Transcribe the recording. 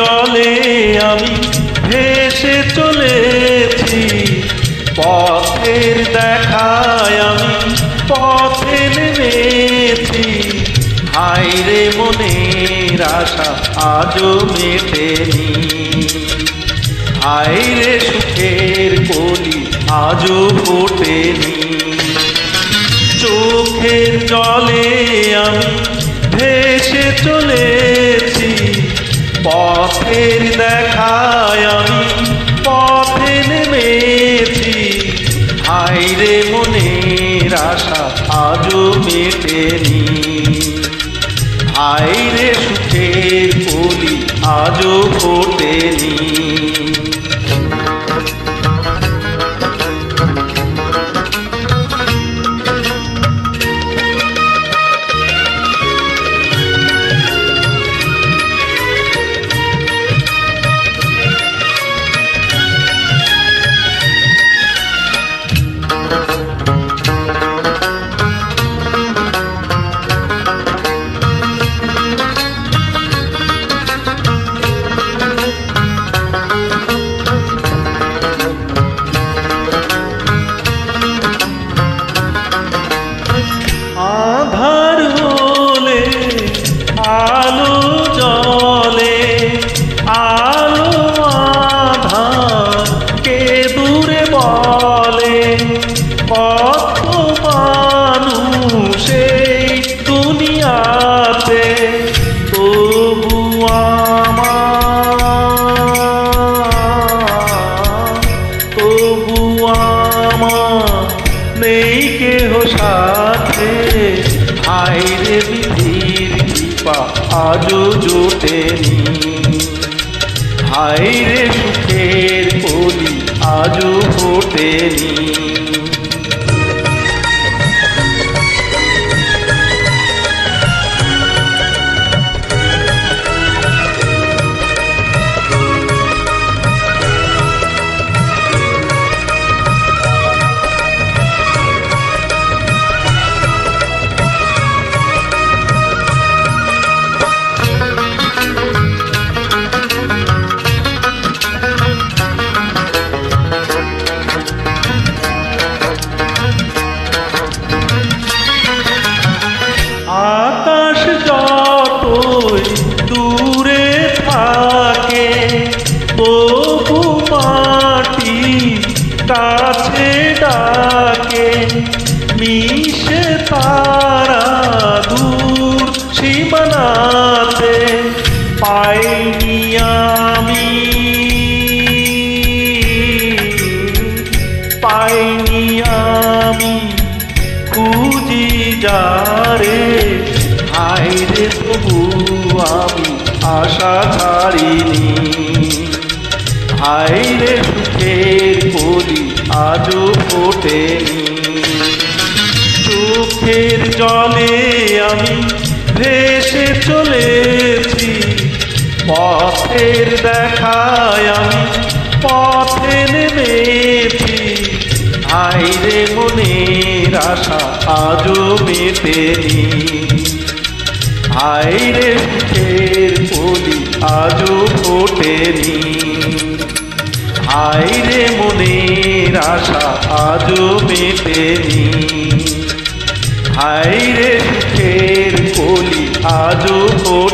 জলে আমি ভেসে চলেছি, পথের দেখায় আমি পথে নেমেছি। হায় রে মনের আশা আজও মেটেনি, হায় রে সুখের কলি আজও ফোটেনি। চোখের জলে আমি ভেসে চলেছি, পথের দেখায় আমি পথে নেমেছি। হায় রে মনের আশা আজও মেটেনি, হায় রে সুখের কলি আজও ফোটেনি। আধার হলে আলো জ্বলে, আলো আধার কে দূরে বলে। কত মানুষ এই দুনিয়াতে, তবু আমার নেই কেহ সাথে। হায় রে বিধির কৃপা আজও জোটেনি, হায় রে সুখের কলি আজও ফোটেনি। আকাশ যতই দূরে থাকে, তবু মাটি কাছে ডাকে। মিশে তারা দূর সীমানাতে, পাইনি আমি, পাইনি আমি খুঁজি যারে। হায় রে প্রভু আমি আশা ছাড়িনি, হায় রে সুখের কলি আজও ফোটেনি। চোখের জলে আমি ভেসে চলেছি, পথের দেখায় আমি পথে নেমেছি। হায় রে মনের আশা আজও মেটেনি, হায় রে সুখের কলি আজও ফোটেনি। হায় রে মনের আশা আজও মেটেনি, হায় রে সুখের কলি আজও ফোটেনি।